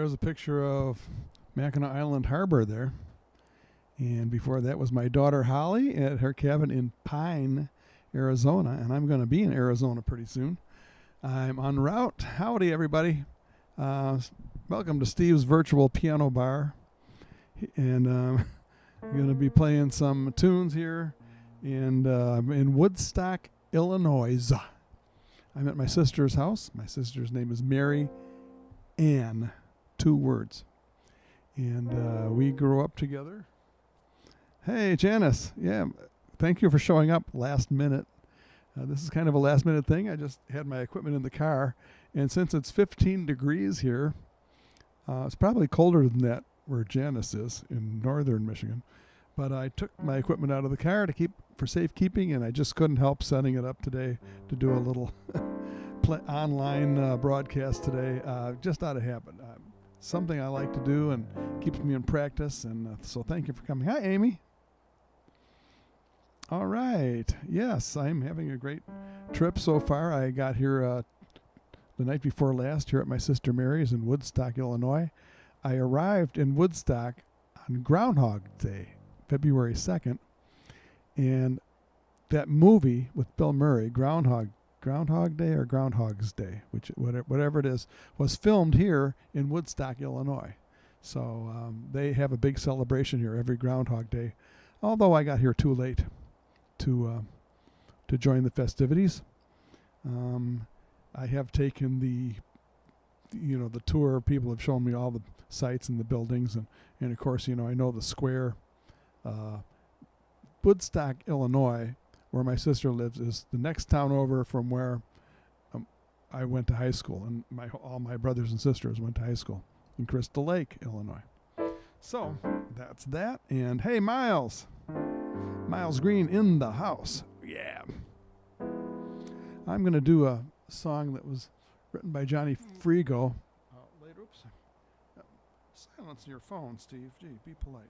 there's a picture of Mackinac Island Harbor there. And before that was my daughter Holly at her cabin in Pine, Arizona. And I'm going to be in Arizona pretty soon. I'm en route. Howdy, everybody. Welcome to Steve's Virtual Piano Bar. And I'm going to be playing some tunes here in Woodstock, Illinois. I'm at my sister's house. My sister's name is Mary Ann, 2 words. And we grew up together. Hey, Janice. Yeah, thank you for showing up last minute. This is kind of a last minute thing. I just had my equipment in the car. And since it's 15 degrees here, it's probably colder than that where Janice is in northern Michigan. But I took my equipment out of the car to keep for safekeeping, and I just couldn't help setting it up today to do a little online broadcast today, just out of habit. Something I like to do and keeps me in practice, and so thank you for coming. Hi, Amy. All right. Yes, I'm having a great trip so far. I got here the night before last here at my sister Mary's in Woodstock, Illinois. I arrived in Woodstock on Groundhog Day, February 2nd, and that movie with Bill Murray, Groundhog Day or Groundhog's Day, whatever it is, was filmed here in Woodstock, Illinois. So they have a big celebration here every Groundhog Day, although I got here too late to join the festivities. I have taken the tour. People have shown me all the sites and the buildings, and of course, I know the square. Woodstock, Illinois, where my sister lives, is the next town over from where I went to high school, and all my brothers and sisters went to high school in Crystal Lake, Illinois. So that's that. And hey, Miles Green in the house. Yeah. I'm going to do a song that was written by Johnny Frigo. Later, oops. Silence your phone, Steve. Gee, be polite.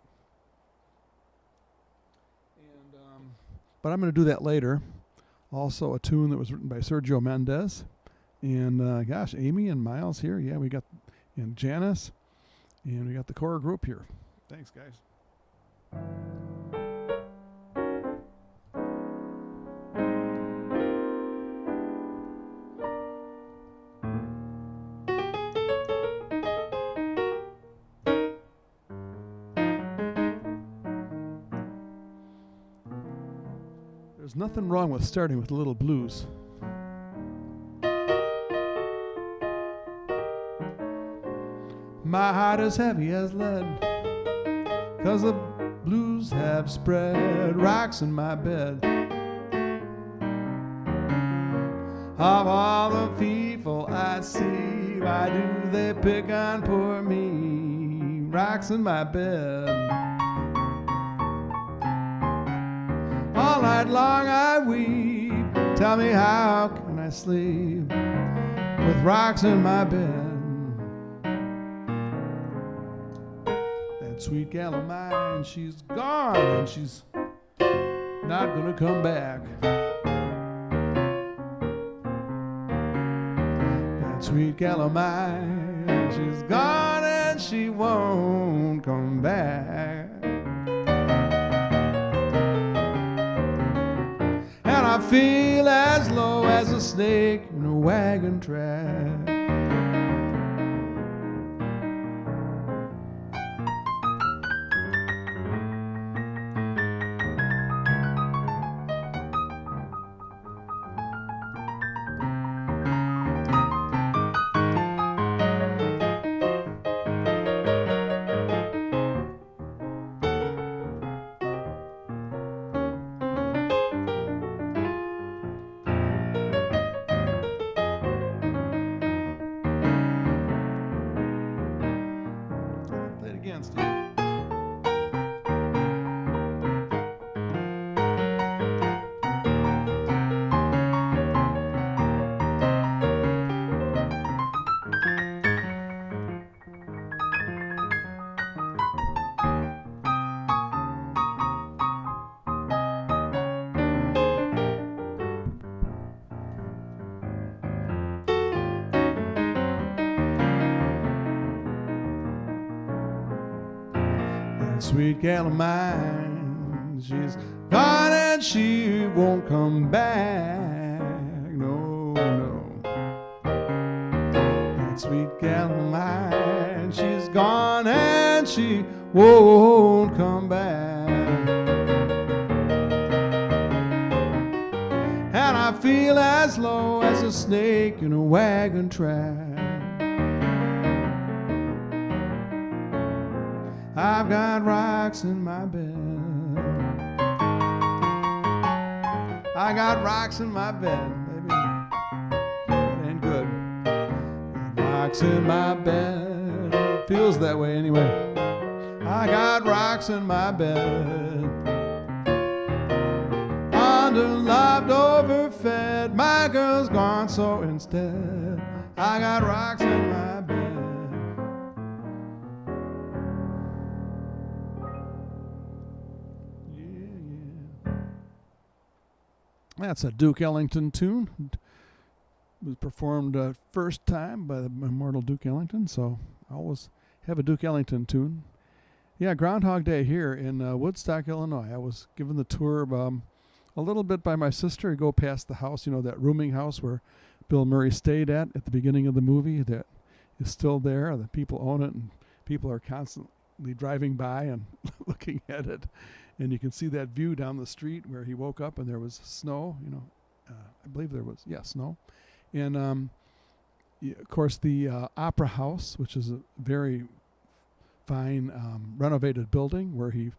And but I'm going to do that later. Also, a tune that was written by Sergio Mendes. And gosh, Amy and Miles here. Yeah, we got and Janice, and we got the core group here. Thanks, guys. There's nothing wrong with starting with a little blues. My heart is heavy as lead, 'cause the blues have spread rocks in my bed. Of all the people I see, why do they pick on poor me? Rocks in my bed. All night long I weep. Tell me, how can I sleep with rocks in my bed? That sweet gal of mine, she's gone, and she's not gonna come back. That sweet gal of mine, she's gone, and she won't come back. And I feel as low as a snake in a wagon track. That sweet gal of mine, she's gone and she won't come back. No, no. That sweet gal of mine, she's gone and she won't come back. And I feel as low as a snake in a wagon track. I've got rocks in my bed. I got rocks in my bed, baby. That ain't good. Rocks in my bed. Feels that way anyway. I got rocks in my bed. Underloved, overfed. My girl's gone, so instead I got rocks in my bed. That's a Duke Ellington tune. It was performed first time by the immortal Duke Ellington, so I always have a Duke Ellington tune. Yeah, Groundhog Day here in Woodstock, Illinois. I was given the tour a little bit by my sister. You go past the house, you know, that rooming house where Bill Murray stayed at the beginning of the movie that is still there. The people own it, and people are constantly driving by and looking at it. And you can see that view down the street where he woke up and there was snow, you know. I believe there was, snow. And, of course, the Opera House, which is a very fine renovated building where he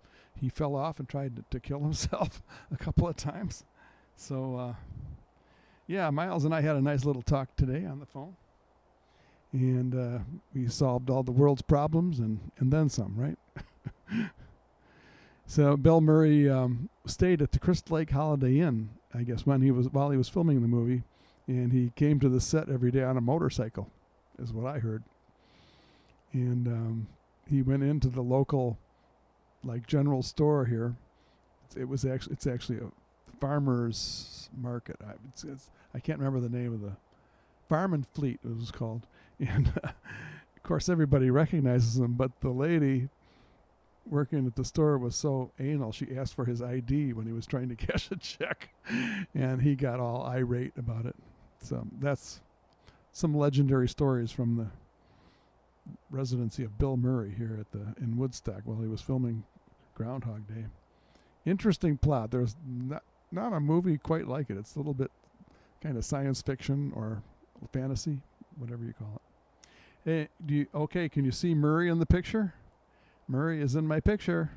fell off and tried to kill himself a couple of times. So, Miles and I had a nice little talk today on the phone. And we solved all the world's problems and then some, right? So Bill Murray stayed at the Crystal Lake Holiday Inn, I guess, while he was filming the movie, and he came to the set every day on a motorcycle, is what I heard. And he went into the local, like, general store here. It's actually a farmer's market. I can't remember the name of the Farm and Fleet. It was called, and of course everybody recognizes him, but the lady working at the store was so anal, she asked for his ID when he was trying to cash a check, and he got all irate about it. So that's some legendary stories from the residency of Bill Murray here in Woodstock while he was filming Groundhog Day. Interesting plot. There's not a movie quite like it. It's a little bit kind of science fiction or fantasy, whatever you call it. Hey, can you see Murray in the picture? Murray is in my picture.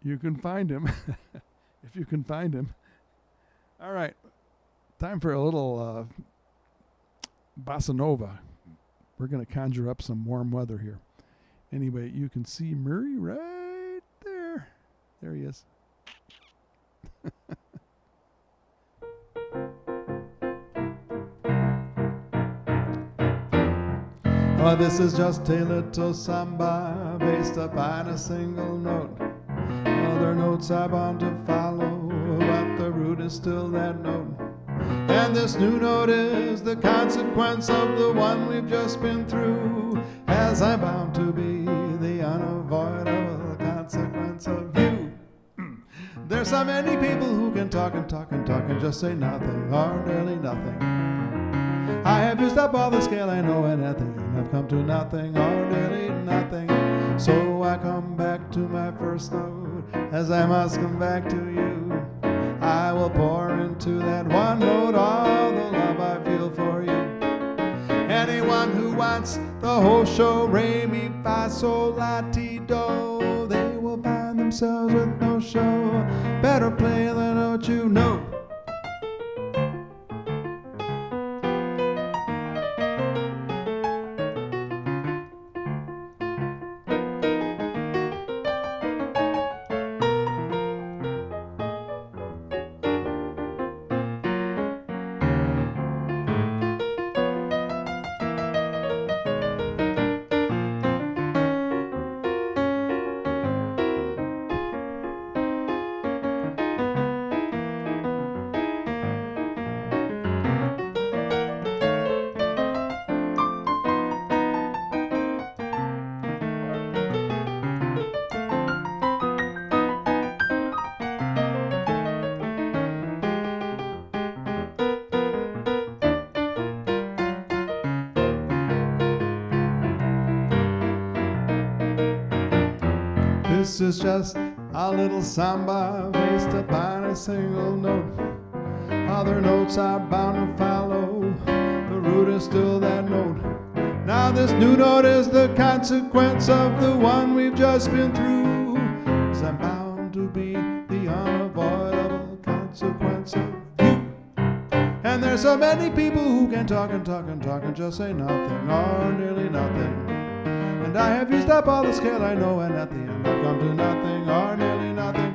You can find him if you can find him. All right, time for a little bossa nova. We're going to conjure up some warm weather here. Anyway, you can see Murray right there. There he is. Oh, this is just a little samba based upon a single note. Other notes are bound to follow, but the root is still that note. And this new note is the consequence of the one we've just been through, as I'm bound to be the unavoidable consequence of you. There's so many people who can talk and talk and talk and just say nothing, or nearly nothing. I have used up all the scale I know and nothing, and I've come to nothing, or nearly nothing. So I come back to my first note, as I must come back to you. I will pour into that one note all the love I feel for you. Anyone who wants the whole show, re, mi, fa, sol, la, ti, do, they will find themselves with no show. Better play the note you know. This is just a little samba based upon a single note. Other notes are bound to follow. The root is still that note. Now this new note is the consequence of the one we've just been through. 'Cause I'm bound to be the unavoidable consequence of you. And there's so many people who can talk and talk and talk and just say nothing or nearly nothing. And I have used up all the scale I know, and at the end I've come to nothing or nearly nothing.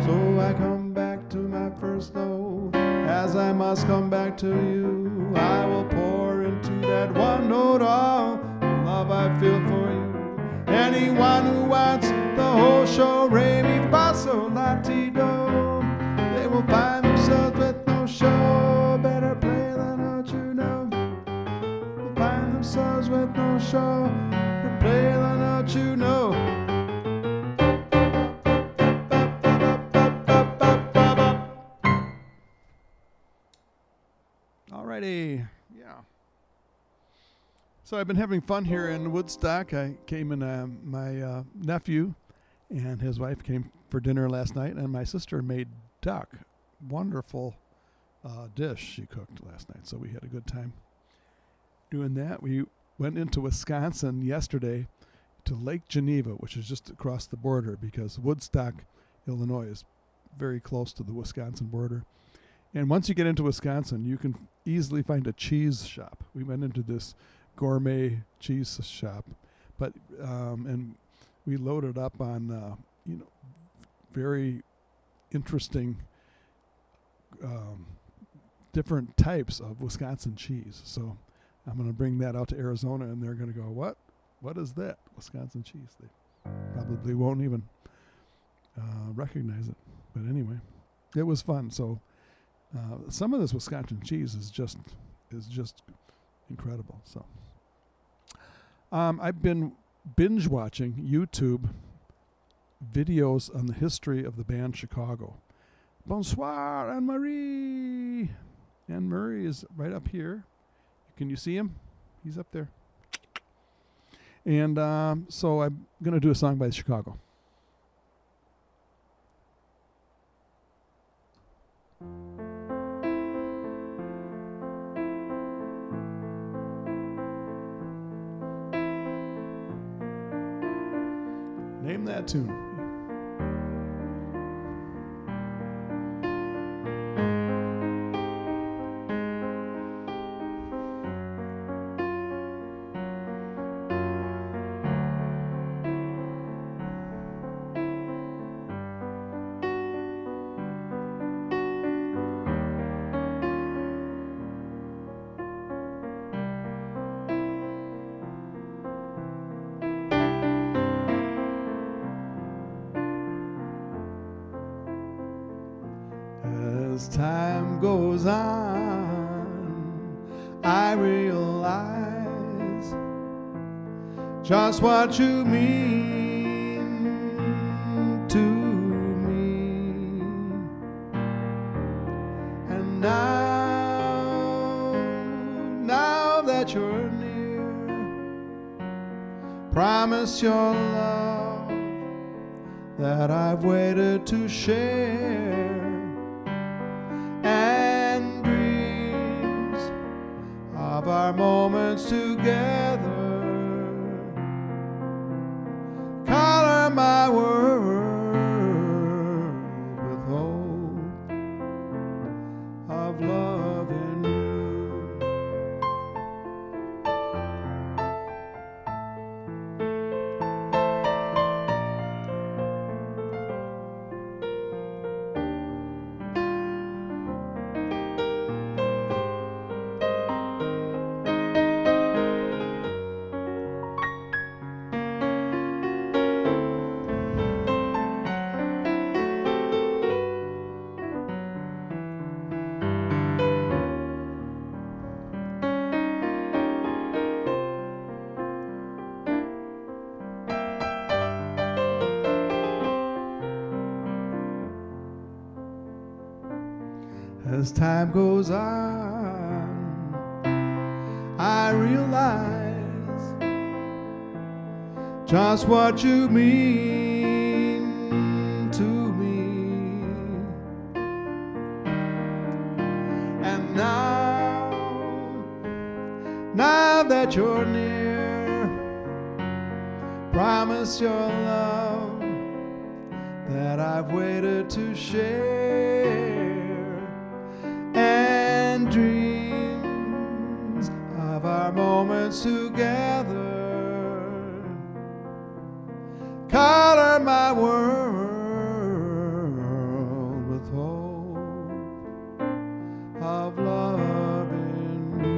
So I come back to my first note, as I must come back to you. I will pour into that one note all the love I feel for you. Anyone who wants the whole show, re mi fa sol la ti do, they will find themselves with no show. Better play the note you know. Will find themselves with no show. Play the note you know. Alrighty, yeah. So I've been having fun here in Woodstock. I came in, my nephew and his wife came for dinner last night, and my sister made duck. Wonderful dish she cooked last night, so we had a good time doing that. We went into Wisconsin yesterday to Lake Geneva, which is just across the border, because Woodstock, Illinois is very close to the Wisconsin border. And once you get into Wisconsin, you can easily find a cheese shop. We went into this gourmet cheese shop, but and we loaded up on very interesting different types of Wisconsin cheese. So I'm going to bring that out to Arizona, and they're going to go, what? What is that? Wisconsin cheese. They probably won't even recognize it. But anyway, it was fun. So some of this Wisconsin cheese is just incredible. So I've been binge watching YouTube videos on the history of the band Chicago. Bonsoir, Anne-Marie. Anne-Marie is right up here. Can you see him? He's up there. And so I'm going to do a song by Chicago. Name that tune. As time goes on, I realize just what you mean to me. And now that you're near, promise your love that I've waited to share. And dreams of our moments together color my world with hope of love in you. As time goes on, I realize just what you mean Now that you're near, promise your love that I've waited to share, and dreams of our moments together color my world with hope of loving you.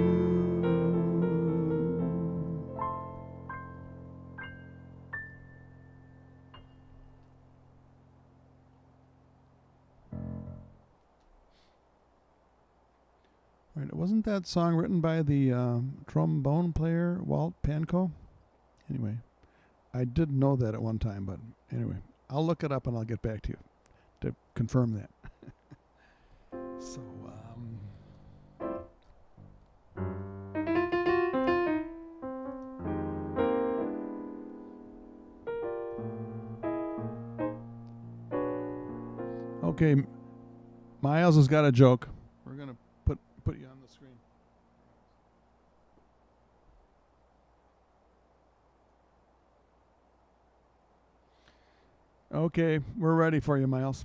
Right, wasn't that song written by the trombone player Walt Pankow? Anyway, I did know that at one time, but anyway, I'll look it up and I'll get back to you to confirm that. So, okay, Miles has got a joke. We're gonna put you on the screen. Okay, we're ready for you, Miles.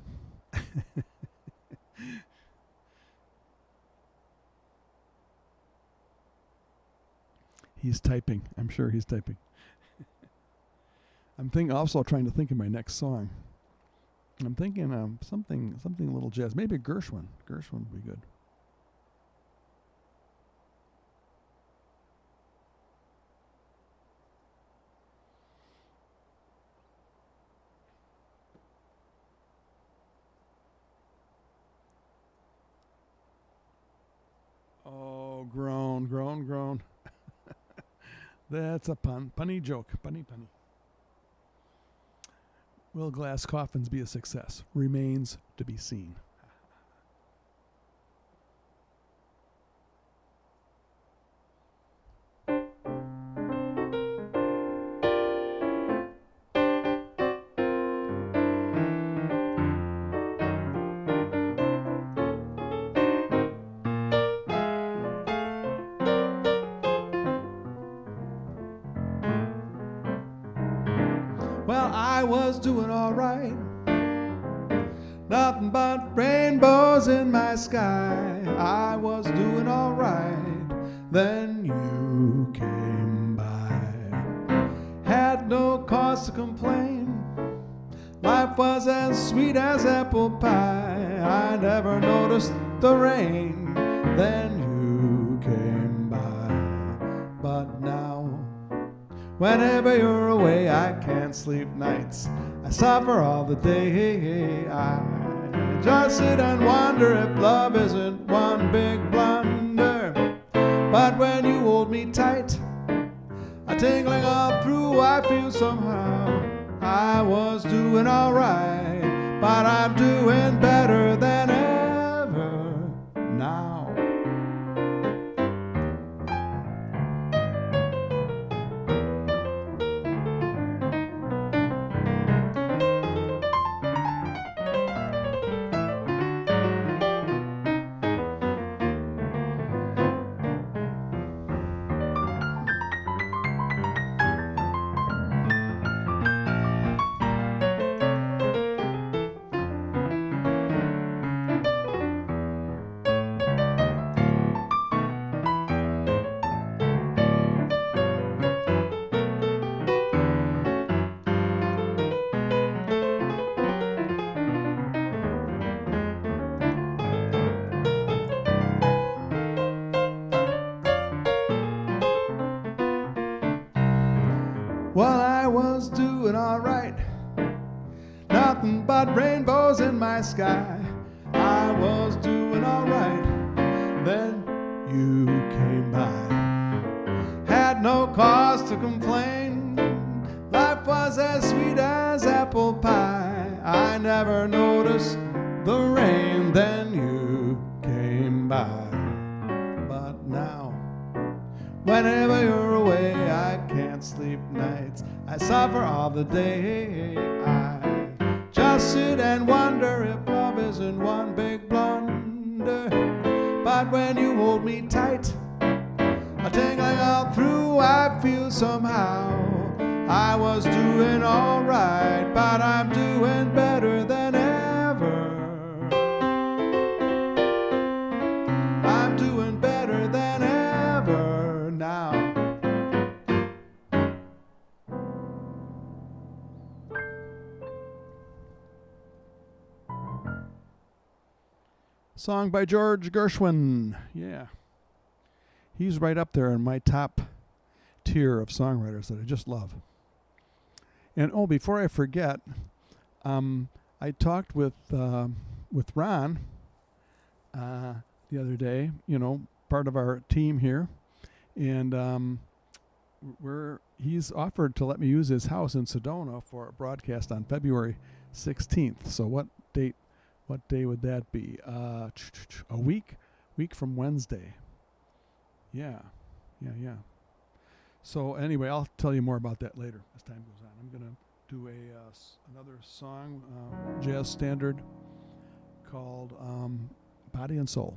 He's typing. I'm sure he's typing. I'm also trying to think of my next song. I'm thinking something a little jazz. Maybe Gershwin. Gershwin would be good. Oh, groan. That's a punny joke. Punny. Will glass coffins be a success? Remains to be seen. Well, I was doing all right. Nothing but rainbows in my sky. I was doing all right. Then you came by. Had no cause to complain. Life was as sweet as apple pie. I never noticed the rain. Then you came by. But now, whenever you're away, I can't sleep nights. I suffer all the day. I just sit and wonder if love isn't one big blunder. But when you hold me tight, a tingling all through, I feel somehow I was doing all right. But I'm doing better than ever now. Well, I was doing all right. Nothing but rainbows in my sky. I was doing all right. Then you came by. Had no cause to complain. Life was as sweet as apple pie. I never noticed the rain. Then you came by. But now, whenever you're away, I can't sleep nights. I suffer all the day. I just sit and wonder if love isn't one big blunder. But when you hold me tight, A tingling all through, I feel somehow I was doing all right, but I'm doing better than ever. I'm doing better than ever now. Song by George Gershwin. Yeah. He's right up there in my top tier of songwriters that I just love. And before I forget, I talked with Ron the other day, part of our team here, and he's offered to let me use his house in Sedona for a broadcast on February 16th. So what day would that be? A week from Wednesday. Yeah. So anyway, I'll tell you more about that later as time goes on. I'm gonna do another song, jazz standard called "Body and Soul."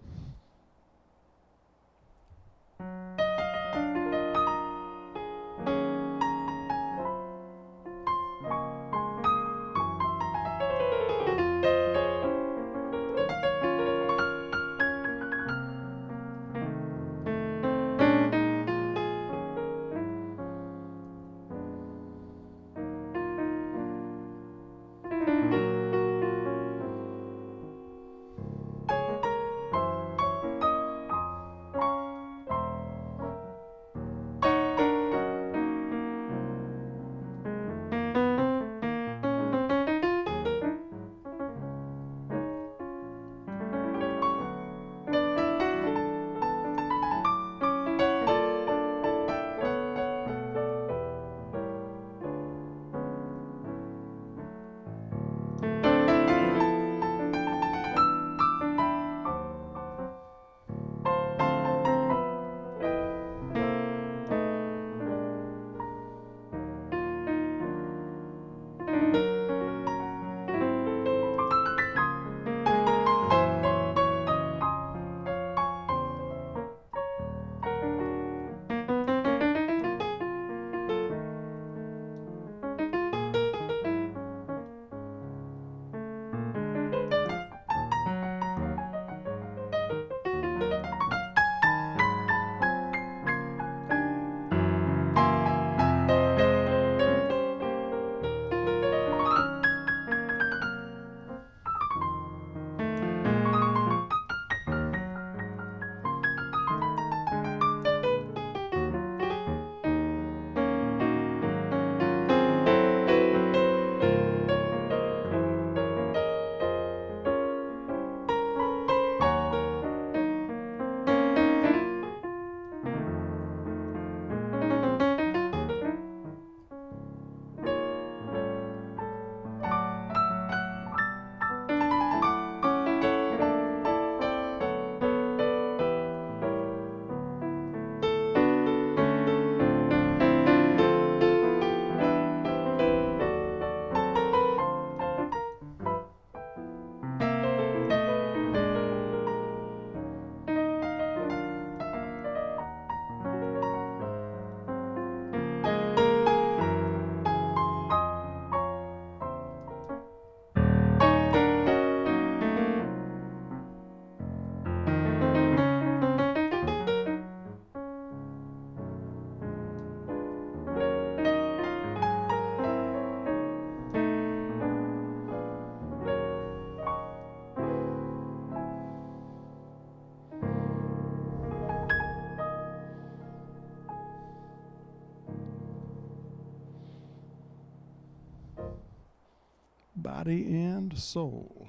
Body and Soul.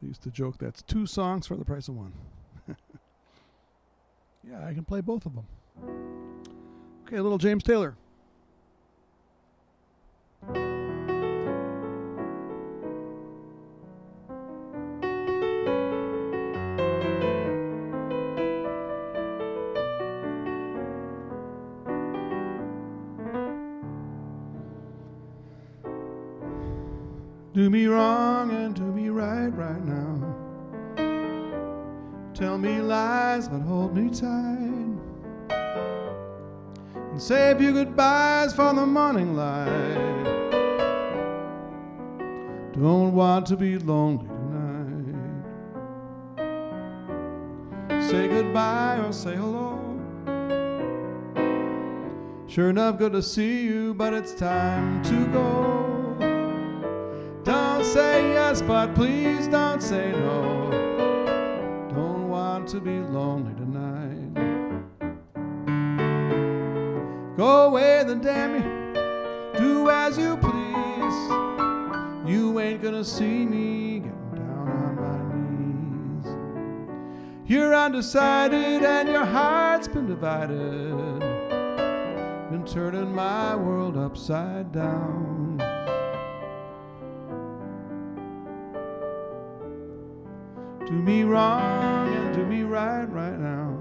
I used to joke that's 2 songs for the price of 1. Yeah, I can play both of them. Okay, a little James Taylor. Do me wrong and do me right now. Tell me lies but hold me tight. and say a few goodbyes for the morning light. Don't want to be lonely tonight. Say goodbye or say hello. Sure enough, good to see you, but it's time to go. Don't say yes, but please don't say no. Don't want to be lonely tonight. Go away, then damn you, do as you please. You ain't gonna see me getting down on my knees. You're undecided and your heart's been divided, been turning my world upside down. Do me wrong and do me right now.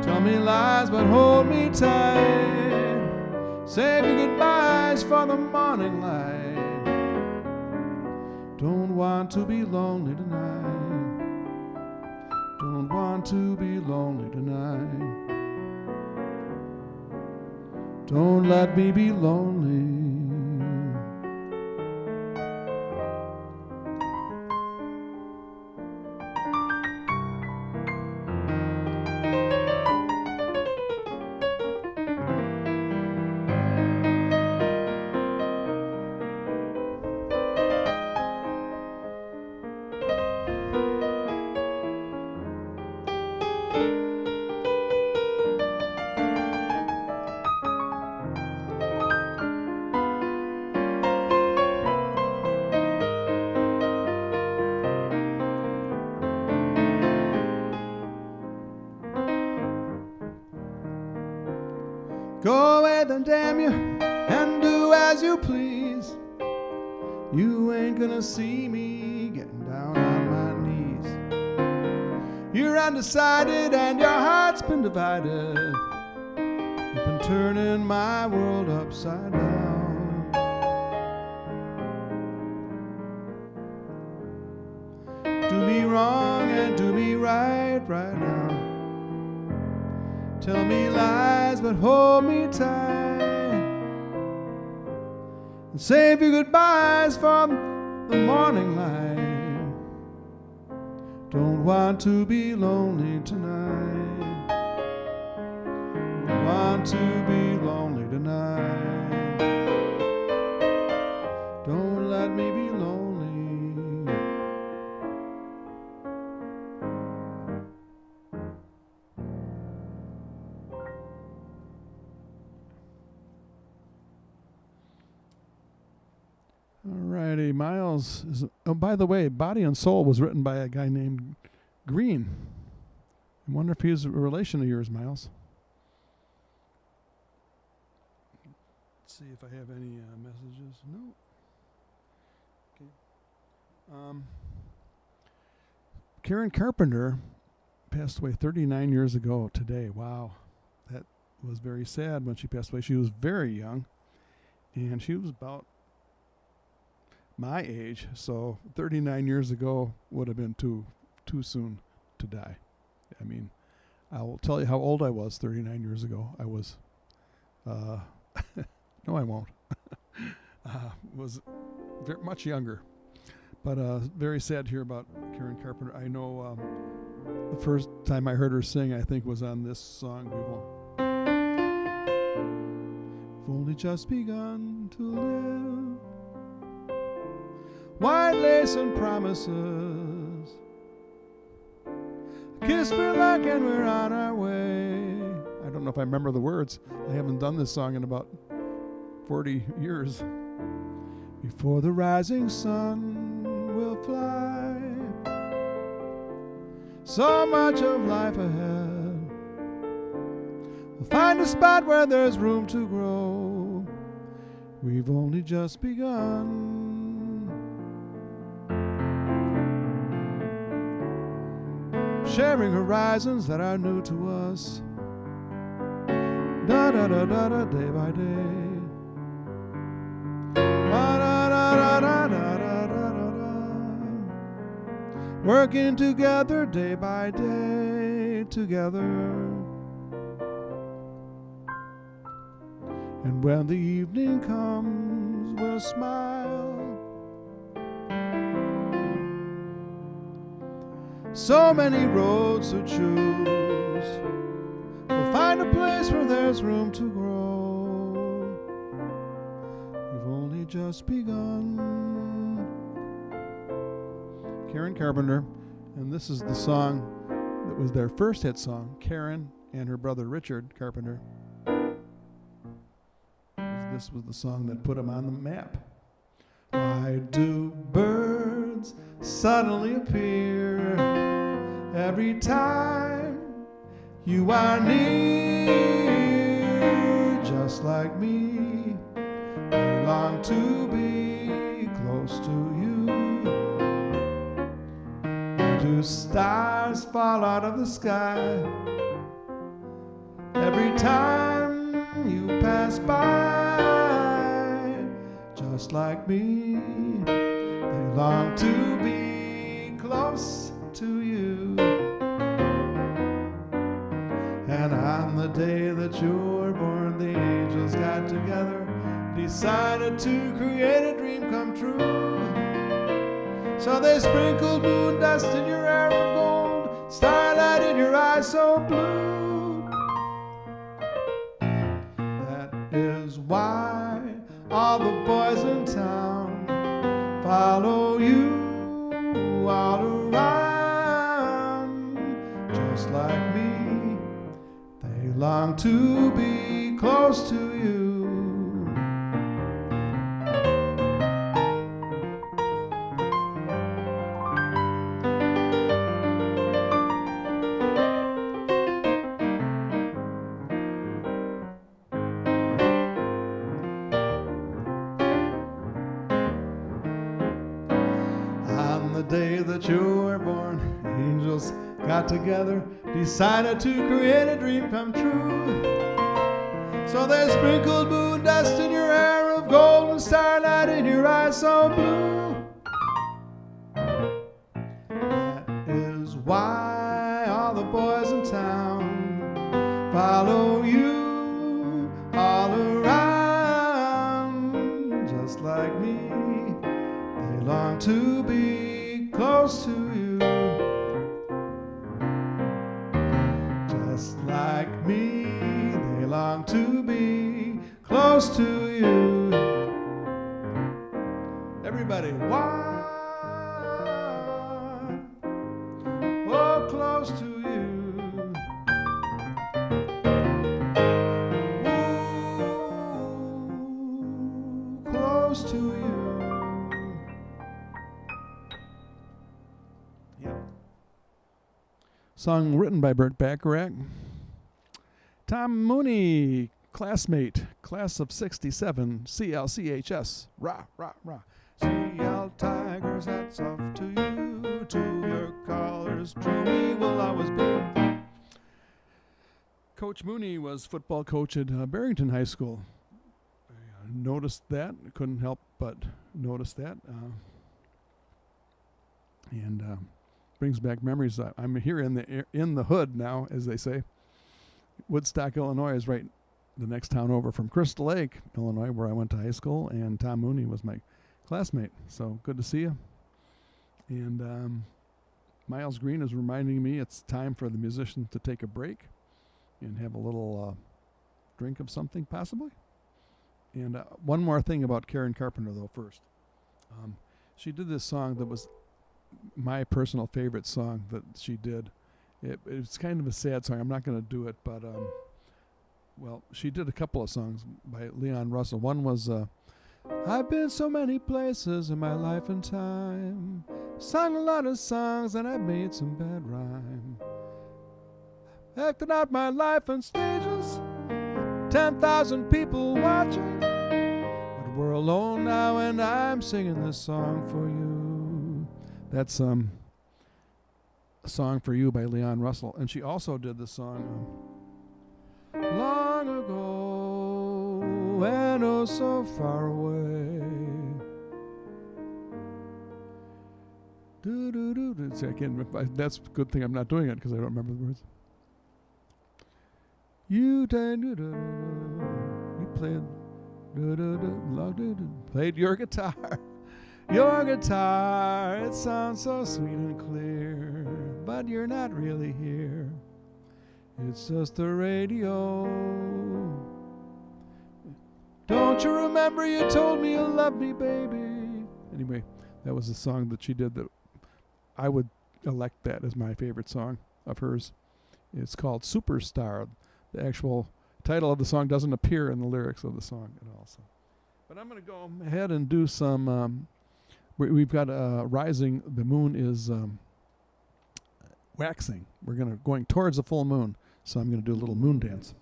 Tell me lies but hold me tight. Save your goodbyes for the morning light. Don't want to be lonely tonight. Don't want to be lonely tonight. Don't let me be lonely. Go away, then damn you, and do as you please. You ain't gonna see me getting down on my knees. You're undecided and your heart's been divided. You've been turning my world upside down. Do me wrong and do me right now. Tell me lies, but hold me tight. And save your goodbyes for the morning light. Don't want to be lonely tonight. Don't want to be lonely tonight. Don't let me be lonely. Alrighty, Miles is. Oh, by the way, Body and Soul was written by a guy named Green. I wonder if he's a relation of yours, Miles. Let's see if I have any messages. No. Okay. Karen Carpenter passed away 39 years ago today. Wow, that was very sad when she passed away. She was very young, and she was about my age, so 39 years ago would have been too soon to die. I mean, I will tell you how old I was 39 years ago. I was, no, I won't. Was very much younger, but very sad to hear about Karen Carpenter. I know the first time I heard her sing, I think, was on this song. We've only just begun to live. White lace and promises, a kiss for luck and we're on our way. I don't know if I remember the words. I haven't done this song in about 40 years. Before the rising sun will fly, so much of life ahead. We'll find a spot where there's room to grow. We've only just begun. Sharing horizons that are new to us. Da da da da da, day by day. Da da da da da da da da. Working together day by day, together. And when the evening comes, we'll smile. So many roads to choose. We'll find a place where there's room to grow. We've only just begun. Karen Carpenter, and this is the song that was their first hit song. Karen and her brother Richard Carpenter. This was the song that put them on the map. Why do birds suddenly appear every time you are near? Just like me, I long to be close to you. Why do stars fall out of the sky every time you pass by? Just like me, they long to be close to you. And on the day that you were born, the angels got together, decided to create a dream come true. So they sprinkled moon dust in your hair of gold, starlight in your eyes so blue. That is why all the boys in town follow you all around. Just like me, they long to be close to you. The day that you were born, angels got together, decided to create a dream come true. So they sprinkled moon dust in your hair of gold and starlight in your eyes so blue. That is why all the boys in town follow you all around. Just like me, they long to be close to you. Just like me, they long to be close to you. Everybody, why? Oh, close to you. Ooh, close to you. Song written by Burt Bacharach. Tom Mooney, classmate, class of 67, CLCHS. Rah, rah, rah. CL Tigers, hats off to you. To your colors, true we will always be. Coach Mooney was football coach at Barrington High School. I noticed that. Couldn't help but notice that. Brings back memories. I'm here in the hood now, as they say. Woodstock, Illinois is right the next town over from Crystal Lake, Illinois, where I went to high school, and Tom Mooney was my classmate. So good to see you. And Miles Green is reminding me it's time for the musicians to take a break and have a little drink of something, possibly. And one more thing about Karen Carpenter, though, first. She did this song that was my personal favorite song that she did. It's kind of a sad song. I'm not going to do it, but well, she did a couple of songs by Leon Russell. One was I've been so many places in my life and time, sung a lot of songs and I've made some bad rhyme, acted out my life on stages, 10,000 people watching, but we're alone now and I'm singing this song for you. That's a Song for You by Leon Russell. And she also did the song Long Ago and Oh So Far Away. See, I can't remember. That's a good thing I'm not doing it because I don't remember the words. You played, played your guitar. Your guitar, it sounds so sweet and clear, but you're not really here. It's just the radio. Don't you remember you told me you loved me, baby? Anyway, that was a song that she did that I would elect that as my favorite song of hers. It's called Superstar. The actual title of the song doesn't appear in the lyrics of the song at all. So. But I'm going to go ahead and do some... we've got rising. The moon is waxing. We're going towards the full moon. So I'm going to do a little moon dance.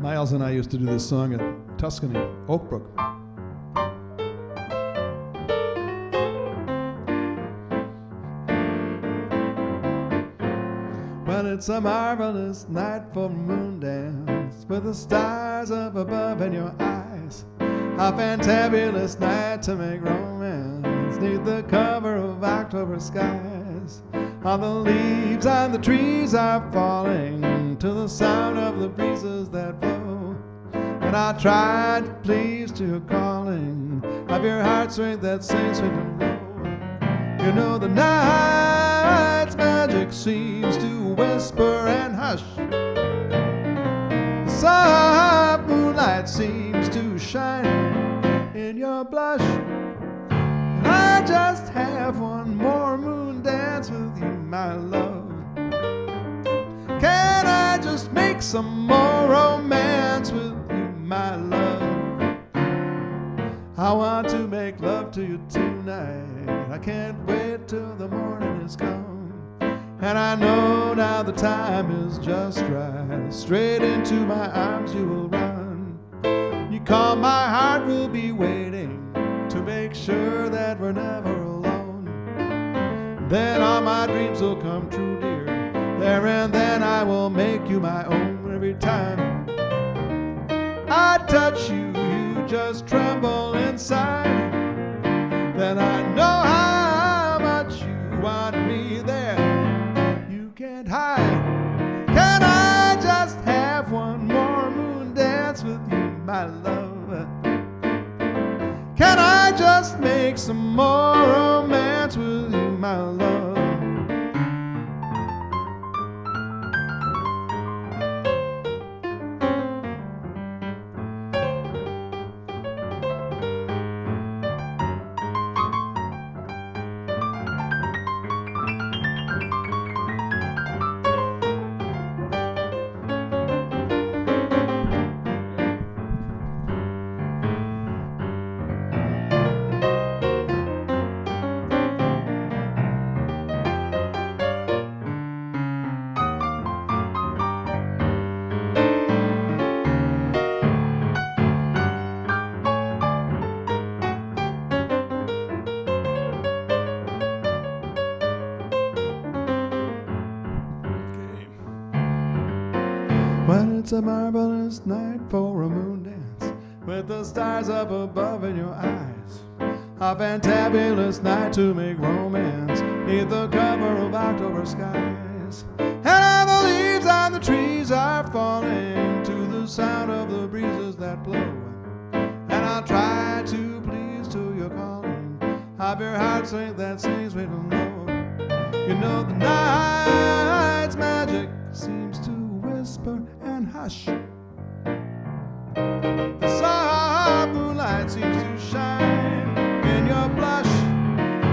Miles and I used to do this song at Tuscany, Oakbrook. Well, it's a marvelous night for a moon dance, with the stars up above in your eyes. A fantabulous night to make romance, neath the cover of October skies. All the leaves on the trees are falling to the sound of the breezes that blow. And I tried to please to your calling of your heart strength that sings sweet and low. You know the night's magic seems to whisper and hush. The soft moonlight seems to shine in your blush. And I just have one more moon dance with you, my love. Can I just make some more romance with you, my love? I want to make love to you tonight. I can't wait till the morning is come. And I know now the time is just right. Straight into my arms you will run. You call, my heart will be waiting to make sure that we're never alone. Then all my dreams will come true, dear. There and then I will make you my own. Every time I touch you, you just tremble inside. Then I know how much you want me there. You can't hide. Can I just have one more moon dance with you, my love? Can I just make some more romance with you, my love? Well, it's a marvelous night for a moon dance, with the stars up above in your eyes. A fantabulous night to make romance, neath the cover of October skies. And all the leaves on the trees are falling to the sound of the breezes that blow. And I'll try to please to your calling of your heart strength that sings sweet and low. You know the night's magic seems to whisper and hush. The soft moonlight seems to shine in your blush.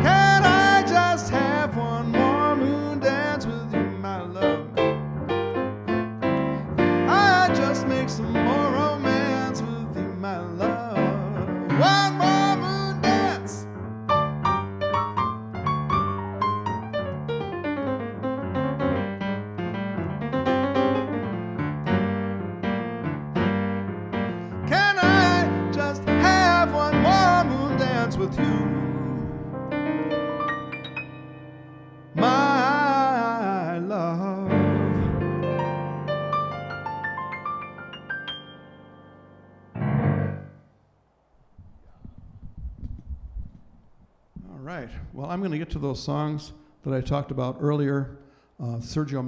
Can I just have one more moon dance with you, my love? I just make some more romance with you, my love. One more moon dance. Can I just have one more moon dance with you, my love? All right. Well, I'm going to get to those songs that I talked about earlier. Sergio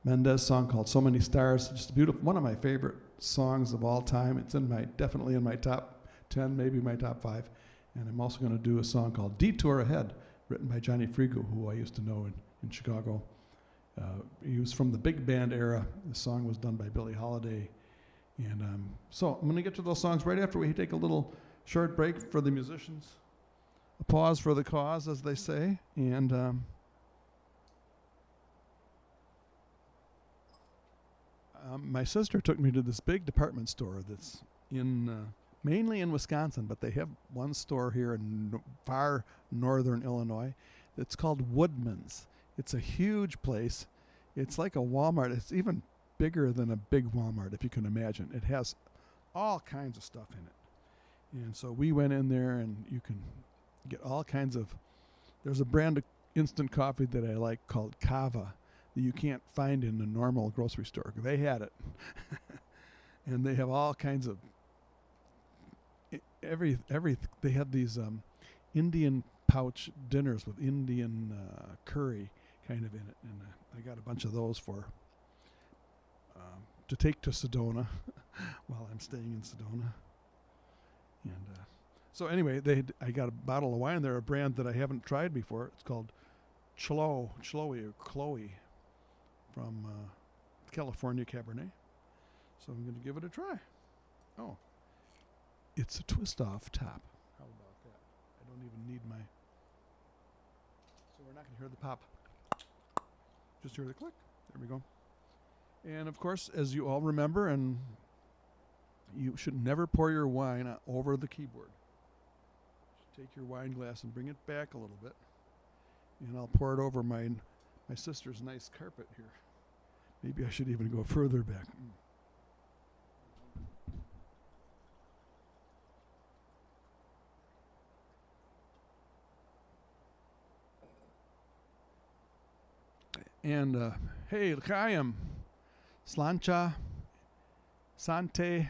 Mendez song called "So Many Stars." Just a beautiful, one of my favorite songs of all time. It's definitely in my top 10, maybe my top 5. And I'm also going to do a song called "Detour Ahead," written by Johnny Frigo, who I used to know in Chicago. He was from the big band era. The song was done by Billie Holiday. And so I'm going to get to those songs right after we take a little short break for the musicians. A pause for the cause, as they say. And my sister took me to this big department store that's mainly in Wisconsin, but they have one store here in far northern Illinois. It's called Woodman's. It's a huge place. It's like a Walmart. It's even bigger than a big Walmart, if you can imagine. It has all kinds of stuff in it. And so we went in there, and you can get all kinds of... There's a brand of instant coffee that I like called Kava that you can't find in a normal grocery store. They had it. And they have all kinds of... They have these Indian pouch dinners with Indian curry kind of in it, and I got a bunch of those to take to Sedona while I'm staying in Sedona. And so anyway, I got a bottle of wine there, a brand that I haven't tried before. It's called Chloe from California Cabernet. So I'm going to give it a try. Oh, it's a twist-off top. How about that? I don't even need my... So we're not going to hear the pop. Just hear the click. There we go. And of course, as you all remember, and you should never pour your wine over the keyboard. Just take your wine glass and bring it back a little bit. And I'll pour it over my sister's nice carpet here. Maybe I should even go further back. And hey, l'chaim, slancha, sante,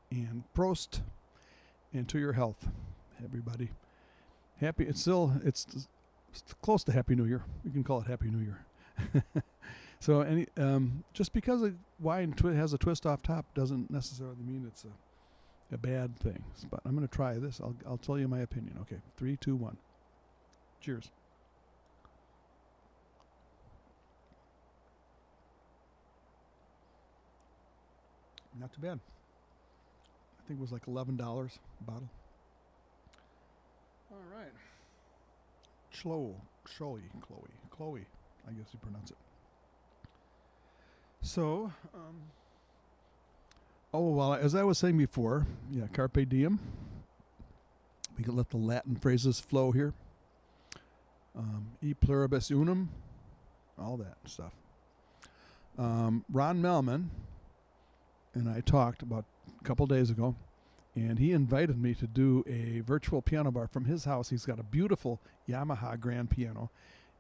and prost, and to your health, everybody. Happy. It's close to Happy New Year. We can call it Happy New Year. So just because a wine has a twist off top doesn't necessarily mean it's a bad thing. But I'm going to try this. I'll tell you my opinion. Okay, 3, 2, 1. Cheers. Not too bad. I think it was like $11 a bottle. All right. Chloe, I guess you pronounce it. So, well, as I was saying before, yeah, carpe diem. We can let the Latin phrases flow here. E pluribus unum, all that stuff. Ron Melman and I talked about a couple days ago, and he invited me to do a virtual piano bar from his house. He's got a beautiful Yamaha grand piano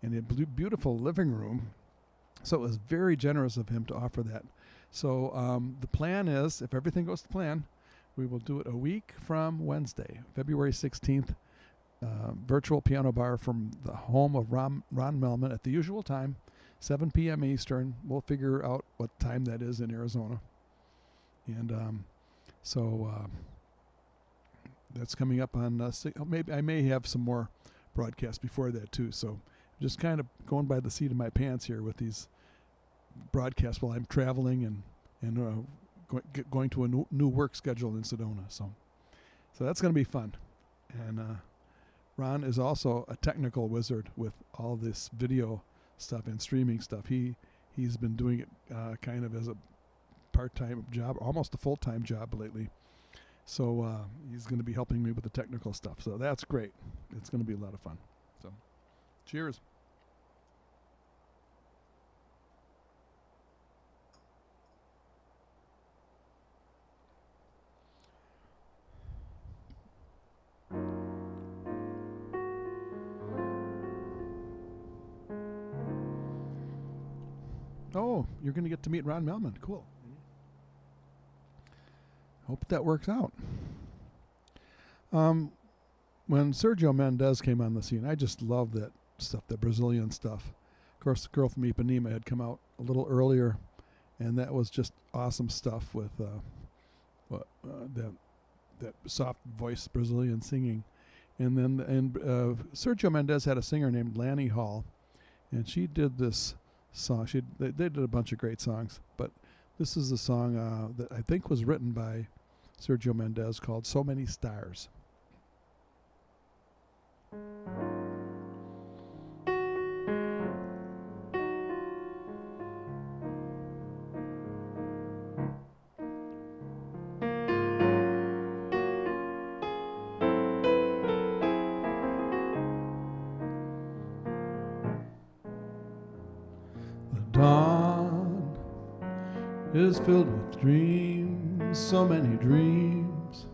and a beautiful living room. So it was very generous of him to offer that. So the plan is, if everything goes to plan, we will do it a week from Wednesday, February 16th, virtual piano bar from the home of Ron Melman at the usual time, 7 p.m. Eastern. We'll figure out what time that is in Arizona. And that's coming up on maybe I may have some more broadcasts before that too. So just kind of going by the seat of my pants here with these broadcasts while I'm traveling and going to a new work schedule in Sedona. So that's going to be fun. And Ron is also a technical wizard with all this video stuff and streaming stuff. He's been doing it kind of as a part-time job, almost a full-time job lately. So he's going to be helping me with the technical stuff. So that's great. It's going to be a lot of fun. So cheers. Oh, you're going to get to meet Ron Melman. Cool. Hope that works out. When Sergio Mendes came on the scene, I just love that stuff, the Brazilian stuff. Of course, the Girl from Ipanema had come out a little earlier, and that was just awesome stuff with that soft voice Brazilian singing. And then Sergio Mendes had a singer named Lanny Hall, and she did this song. They did a bunch of great songs, but this is a song that I think was written by Sergio Mendes called "So Many Stars." Dawn is filled with dreams, so many dreams.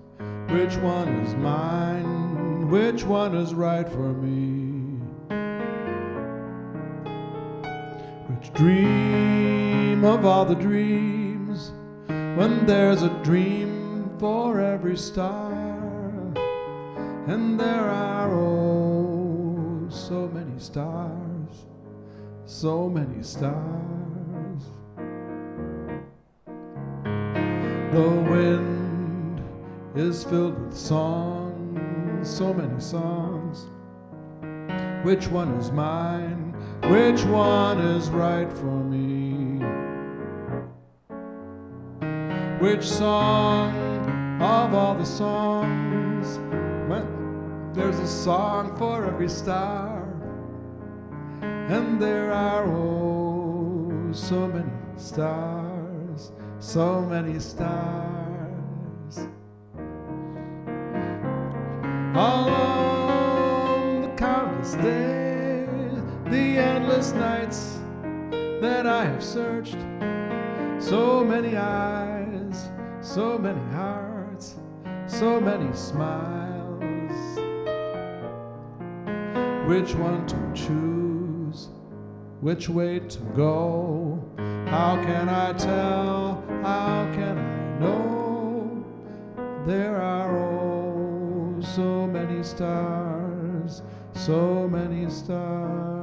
Which one is mine? Which one is right for me? Which dream of all the dreams, when there's a dream for every star, and there are oh so many stars, so many stars. The wind is filled with songs, so many songs. Which one is mine? Which one is right for me? Which song of all the songs? When there's a song for every star, and there are oh so many stars, so many stars. Along the countless days, the endless nights that I have searched, so many eyes, so many hearts, so many smiles. Which one to choose? Which way to go? How can I tell? How can I know? There are oh so many stars, so many stars.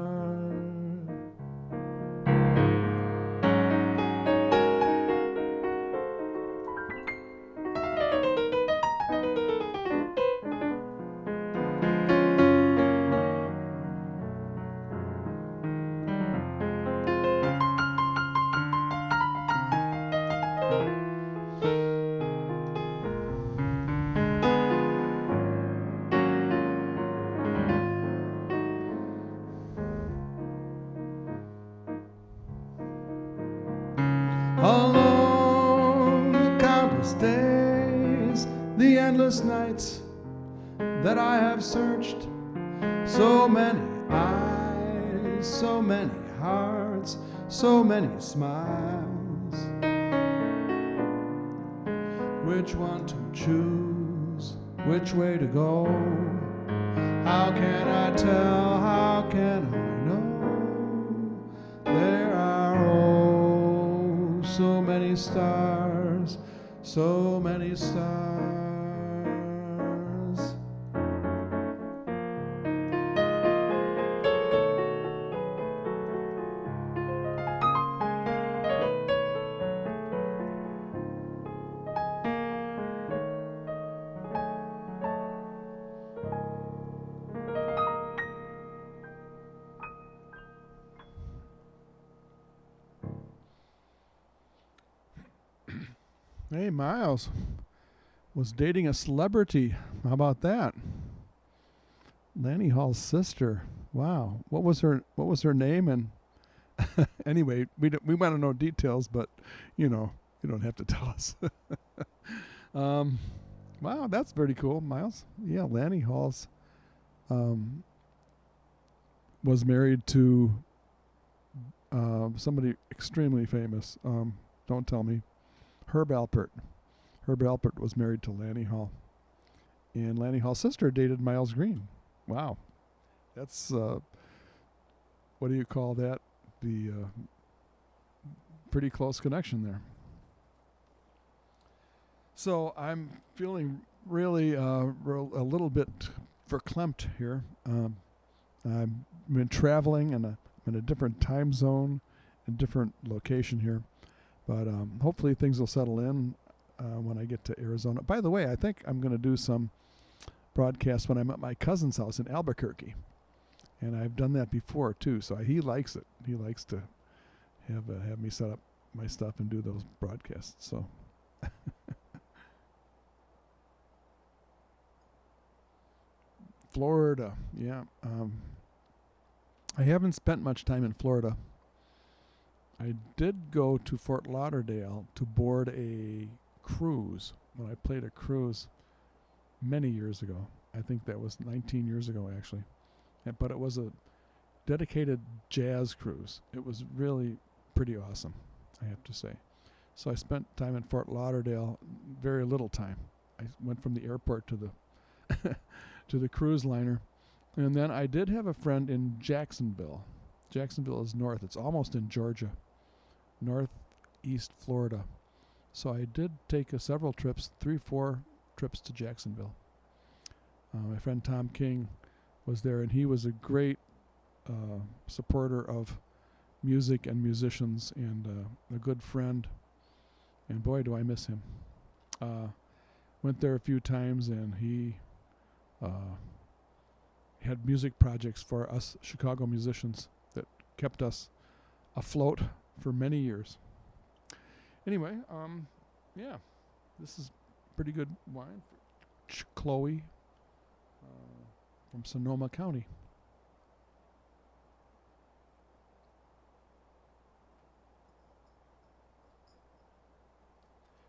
Along the countless days, the endless nights that I have searched, so many eyes, so many hearts, so many smiles. Which one to choose? Which way to go? How can I tell? How can I know? There are oh so many stars, so many stars. Hey, Miles was dating a celebrity. How about that? Lanny Hall's sister. Wow. What was her name? And anyway, we want to know details, but you don't have to tell us. Wow, that's pretty cool, Miles. Yeah, Lanny Hall's was married to somebody extremely famous. Don't tell me. Herb Alpert. Herb Alpert was married to Lanny Hall. And Lanny Hall's sister dated Miles Green. Wow. That's, what do you call that? The pretty close connection there. So I'm feeling really a little bit verklempt here. I've been traveling and I'm in a different time zone, a different location here. But hopefully things will settle in when I get to Arizona. By the way, I think I'm going to do some broadcasts when I'm at my cousin's house in Albuquerque. And I've done that before, too. So he likes it. He likes to have me set up my stuff and do those broadcasts. So Florida, yeah. I haven't spent much time in Florida. I did go to Fort Lauderdale to board a cruise when I played a cruise many years ago. I think that was 19 years ago, actually. But it was a dedicated jazz cruise. It was really pretty awesome, I have to say. So I spent time in Fort Lauderdale, very little time. I went from the airport to the to the cruise liner. And then I did have a friend in Jacksonville. Jacksonville is north. It's almost in Georgia, northeast Florida. So I did take several trips, 3-4 trips to Jacksonville. My friend Tom King was there, and he was a great supporter of music and musicians, and a good friend. And boy, do I miss him. Went there a few times, and he had music projects for us Chicago musicians that kept us afloat for many years. Anyway, yeah, this is pretty good wine. Chloe from Sonoma County.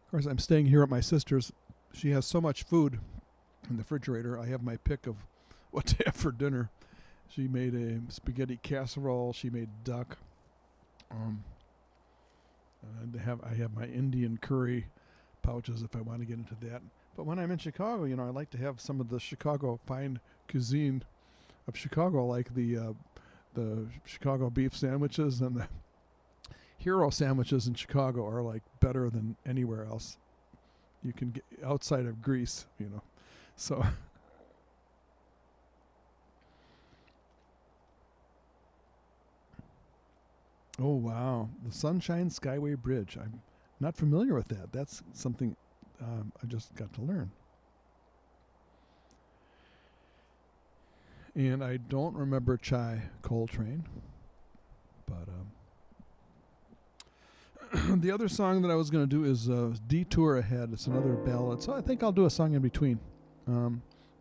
Of course, I'm staying here at my sister's. She has so much food in the refrigerator. I have my pick of what to have for dinner. She made a spaghetti casserole. She made duck. I have my Indian curry pouches if I want to get into that. But when I'm in Chicago, I like to have some of the Chicago fine cuisine of Chicago, like the Chicago beef sandwiches, and the hero sandwiches in Chicago are like better than anywhere else you can get outside of Greece, So oh wow, the Sunshine Skyway Bridge. I'm not familiar with that. That's something I just got to learn. And I don't remember Chai Coltrane, but the other song that I was going to do is Detour Ahead. It's another ballad, so I think I'll do a song in between.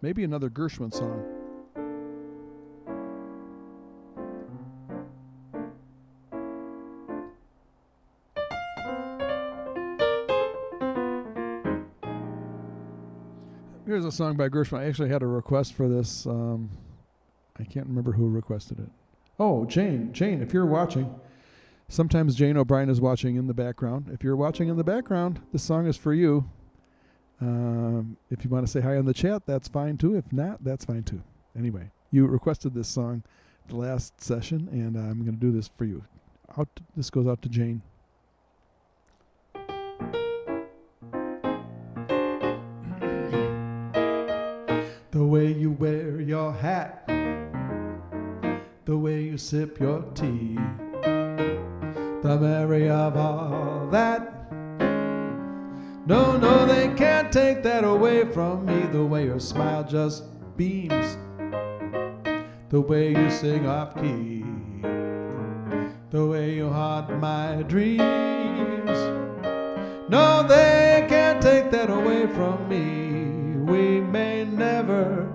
Maybe another Gershwin song. Here's a song by Gershwin. I actually had a request for this. I can't remember who requested it. Oh, Jane. Jane, if you're watching. Sometimes Jane O'Brien is watching in the background. If you're watching in the background, this song is for you. If you want to say hi in the chat, that's fine too. If not, that's fine too. Anyway, you requested this song the last session, and I'm going to do this for you. This goes out to Jane. The way you wear your hat, the way you sip your tea, the memory of all that. No, they can't take that away from me. The way your smile just beams, the way you sing off key, the way you haunt my dreams. No, they can't take that away from me. We may never,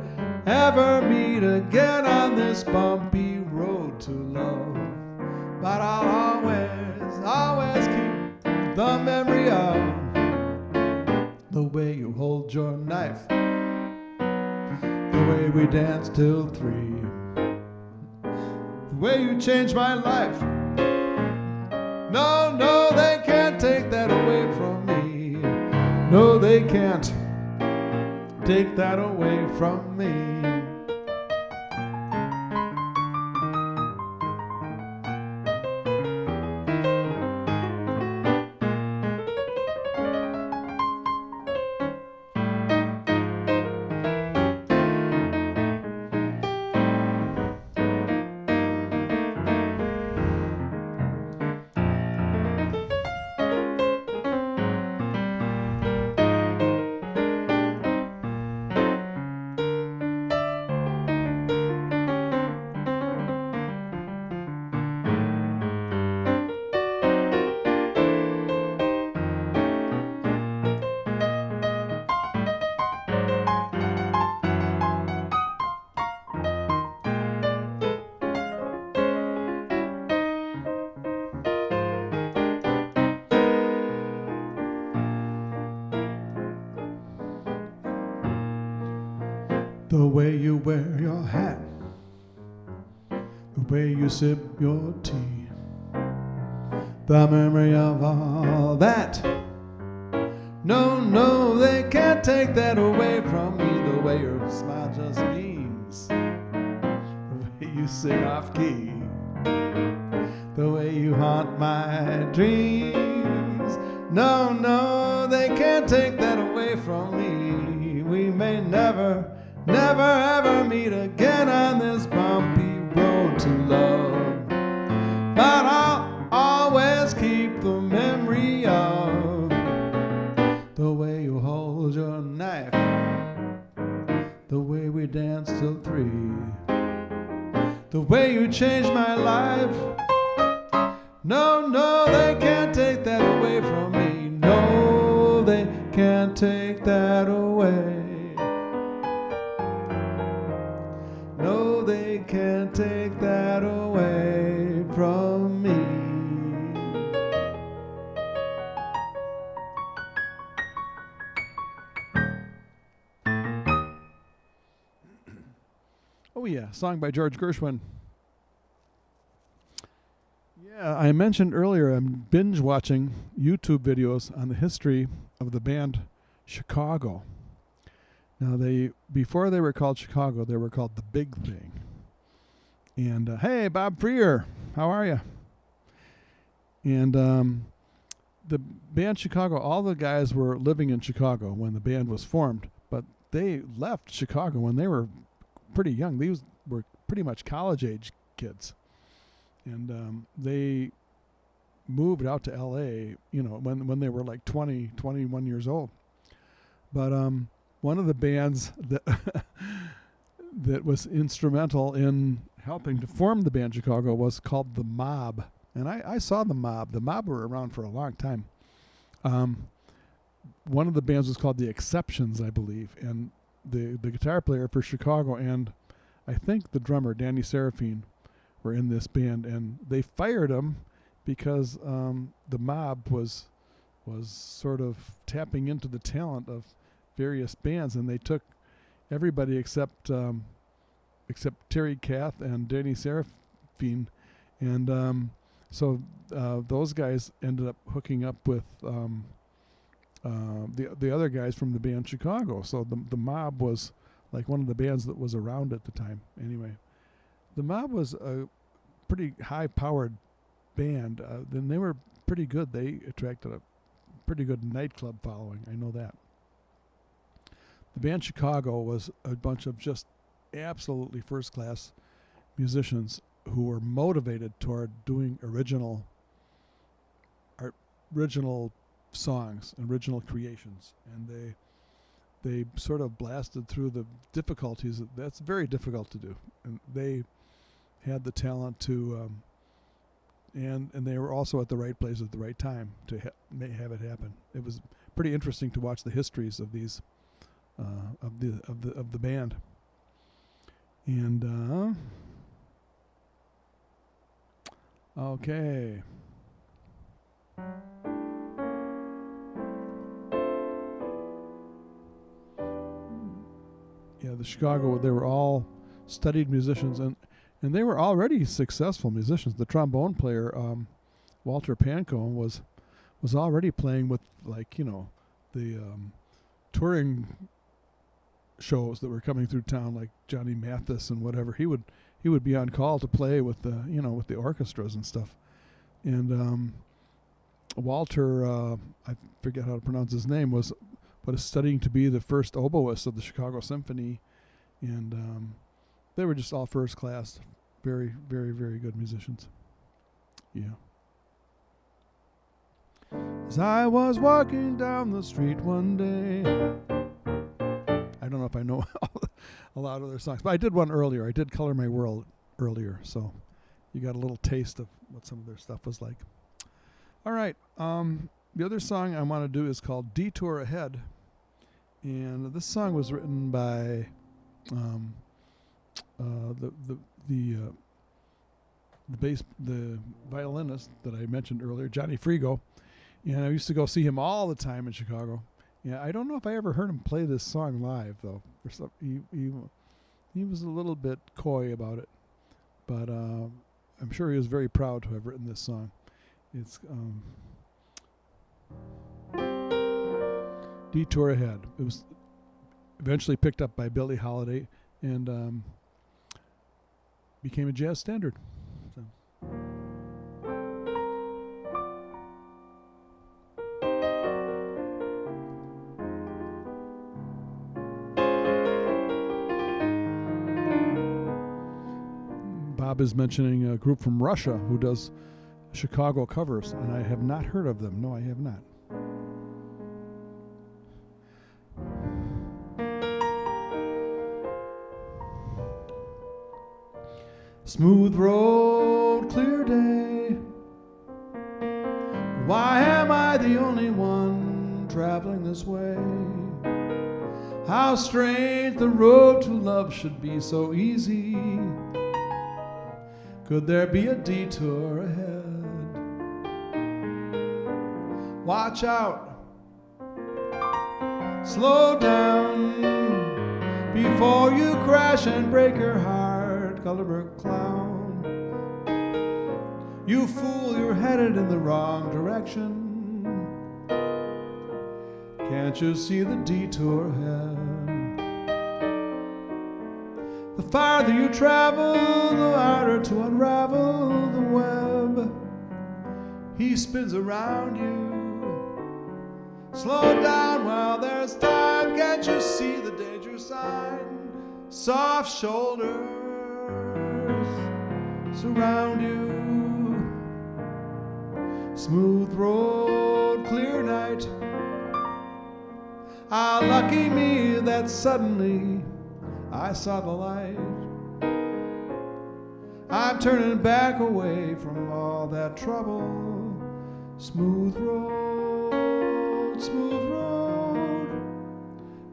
ever meet again on this bumpy road to love, but I'll always keep the memory of the way you hold your knife, the way we danced till 3, the way you changed my life. No, they can't take that away from me. No, they can't take that away from me. The way you wear your hat, the way you sip your tea, the memory of all that. No, no, they can't take that away from me. The way your smile just beams, the way you sing off key, the way you haunt my dreams. No, no, they can't take that away from me. We may never, never ever meet again on this bumpy road to love, but I'll always keep the memory of the way you hold your knife, the way we danced till 3, the way you changed my life. No, no, they can't take that away from me. No, they can't take that away. No, they can't take that away from me. Oh yeah, song by George Gershwin. Yeah, I mentioned earlier I'm binge watching YouTube videos on the history of the band Chicago. Now before they were called Chicago, they were called The Big Thing. And hey, Bob Freer, how are you? And the band Chicago, all the guys were living in Chicago when the band was formed, but they left Chicago when they were pretty young. These were pretty much college-age kids. And they moved out to L.A., when they were like 20, 21 years old. But one of the bands that that was instrumental in helping to form the band Chicago was called The Mob. And I saw The Mob. The Mob were around for a long time. One of the bands was called The Exceptions, I believe. And the guitar player for Chicago and I think the drummer, Danny Serafine, were in this band, and they fired him because the Mob was sort of tapping into the talent of various bands, and they took everybody except Terry Kath and Danny Serafine, and so those guys ended up hooking up with the other guys from the band Chicago. So the Mob was like one of the bands that was around at the time. Anyway, the Mob was a pretty high-powered band. Then they were pretty good. They attracted a pretty good nightclub following. I know that. The band Chicago was a bunch of just absolutely first-class musicians who were motivated toward doing original songs, original creations, and they sort of blasted through the difficulties. That's very difficult to do, and they had the talent to, and they were also at the right place at the right time to have it happen. It was pretty interesting to watch the histories of these of the band. And okay. Yeah, the Chicago, they were all studied musicians, and they were already successful musicians. The trombone player, Walter Pancone, was already playing with, the touring shows that were coming through town, like Johnny Mathis and whatever. He would be on call to play with the orchestras and stuff. And Walter, I forget how to pronounce his name, was studying to be the first oboist of the Chicago Symphony, and they were just all first class, very, very, very good musicians. Yeah. As I was walking down the street one day, I don't know if I know a lot of their songs, but I did one earlier. I did Color My World earlier, so you got a little taste of what some of their stuff was like. All right. The other song I want to do is called Detour Ahead. And this song was written by the violinist that I mentioned earlier, Johnny Frigo. And I used to go see him all the time in Chicago. Yeah, I don't know if I ever heard him play this song live, though. he was a little bit coy about it, but I'm sure he was very proud to have written this song. It's Detour Ahead. It was eventually picked up by Billie Holiday and became a jazz standard. So. Bob is mentioning a group from Russia who does Chicago covers, and I have not heard of them. No, I have not. Smooth road, clear day. Why am I the only one traveling this way? How strange the road to love should be so easy. Could there be a detour ahead? Watch out, slow down before you crash and break your heart. Colorburg clown, you fool, you're headed in the wrong direction. Can't you see the detour ahead? The farther you travel, the harder to unravel the web. He spins around you. Slow down while there's time. Can't you see the danger sign? Soft shoulders surround you. Smooth road, clear night. Ah, lucky me that suddenly I saw the light. I'm turning back away from all that trouble. Smooth road,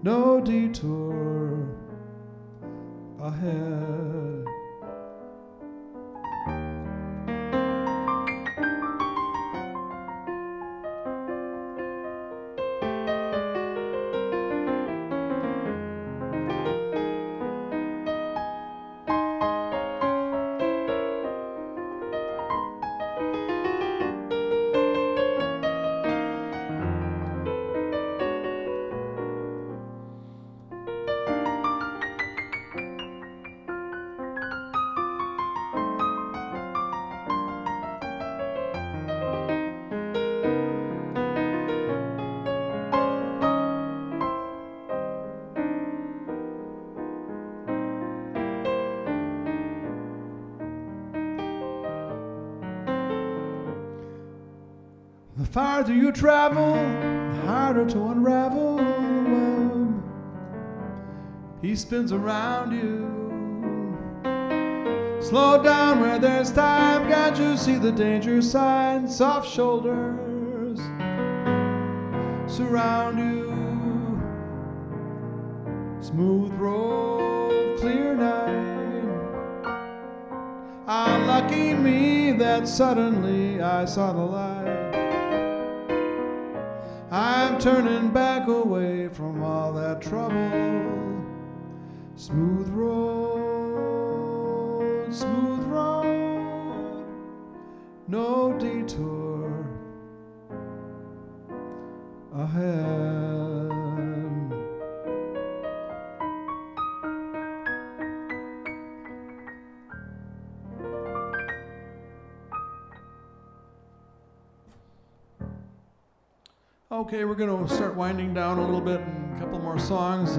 no detour ahead. The farther you travel, the harder to unravel the web. He spins around you. Slow down where there's time. Can't you see the danger sign? Soft shoulders surround you. Smooth road, clear night. Ah, lucky me that suddenly I saw the light. I'm turning back away from all that trouble. Smooth road, no detour ahead. Okay, we're going to start winding down a little bit and a couple more songs.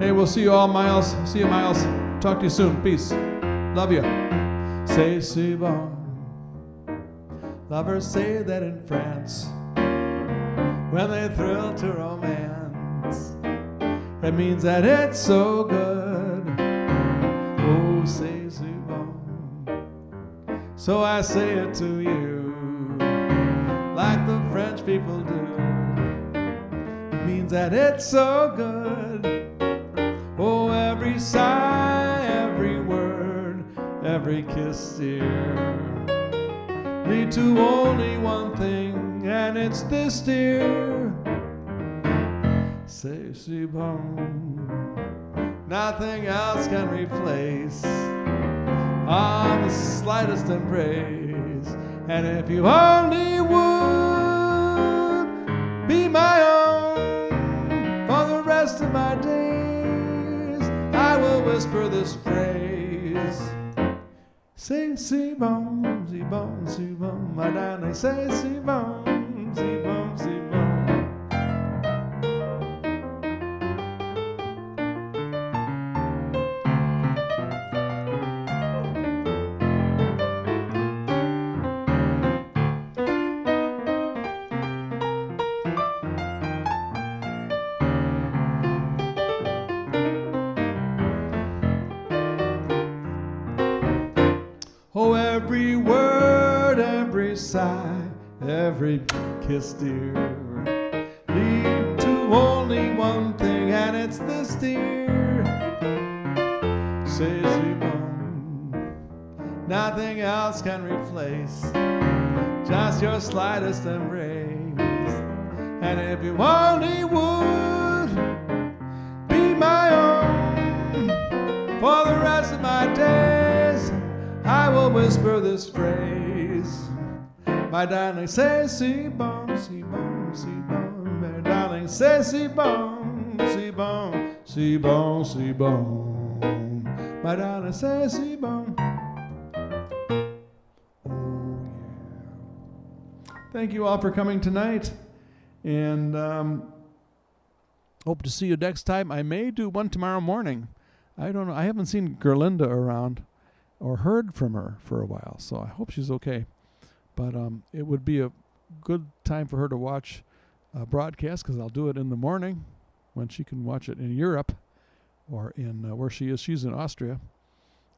Hey, we'll see you all, Miles. See you, Miles. Talk to you soon. Peace. Love you. Say, c'est bon. Lovers say that in France, when they thrill to romance, it means that it's so good. Oh, say, c'est bon. So I say it to you, like the French people do. It means that it's so good. Oh, every sigh, every word, every kiss, dear, lead to only one thing, and it's this, dear. C'est si bon. nothing else can replace on the slightest embrace. And if you only would be my own for the rest of my days, I will whisper this phrase. Say, si bon, si bon, si bon, my darling. Say, si bon, si bon, si bon. Oh, every word, every sigh, every kiss, dear, lead to only one thing, and it's this, dear. Say, si bon, nothing else can replace just your slightest embrace. And if you only would be my own for the rest of my days, I will whisper this phrase. My darling, say, si bon, si bon, si bon. My darling, say, si bon, si bon, si bon, si bon. My darling, say, si bon. Oh, yeah. Thank you all for coming tonight. And hope to see you next time. I may do one tomorrow morning. I don't know. I haven't seen Gerlinda around or heard from her for a while, so I hope she's okay. But it would be a good time for her to watch a broadcast, because I'll do it in the morning when she can watch it in Europe or in where she is. She's in Austria,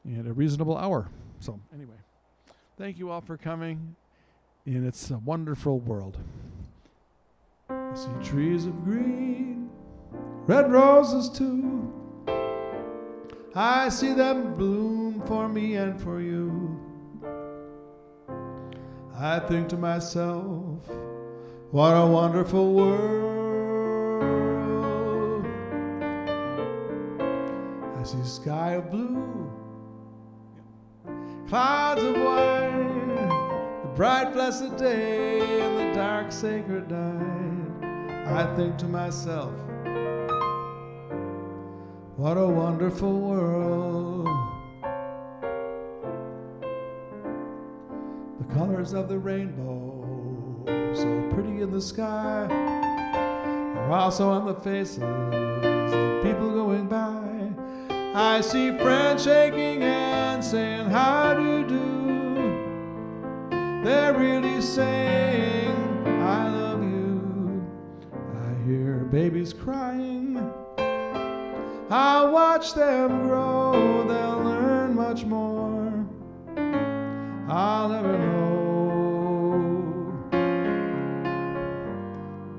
and a reasonable hour. So anyway, thank you all for coming, and it's a wonderful world. I see trees of green, red roses too. I see them bloom for me and for you. I think to myself, what a wonderful world. I see a sky of blue, clouds of white, the bright blessed day and the dark sacred night. I think to myself, what a wonderful world. The colors of the rainbow, so pretty in the sky, are also on the faces of people going by. I see friends shaking hands, saying, how do you do? They're really saying, I love you. I hear babies crying. I'll watch them grow, they'll learn much more. I'll never know.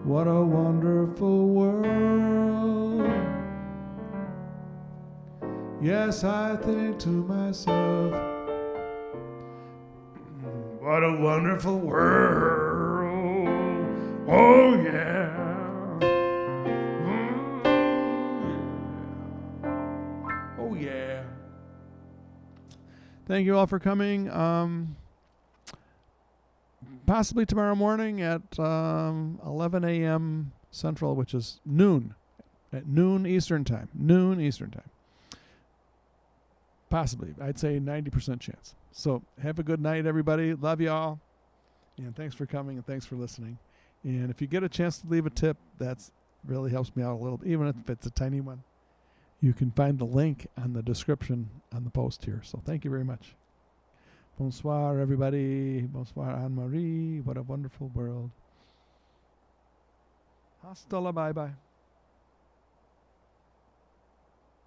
What a wonderful world. Yes, I think to myself, what a wonderful world. Oh yeah. Yeah. Thank you all for coming. Possibly tomorrow morning at 11 a.m. Central, which is noon. At noon Eastern time. Noon Eastern time. Possibly. I'd say 90% chance. So have a good night, everybody. Love you all. And thanks for coming and thanks for listening. And if you get a chance to leave a tip, that really helps me out a little, even if it's a tiny one. You can find the link on the description on the post here. So thank you very much. Bonsoir, everybody. Bonsoir, Anne-Marie. What a wonderful world. Hasta la bye-bye.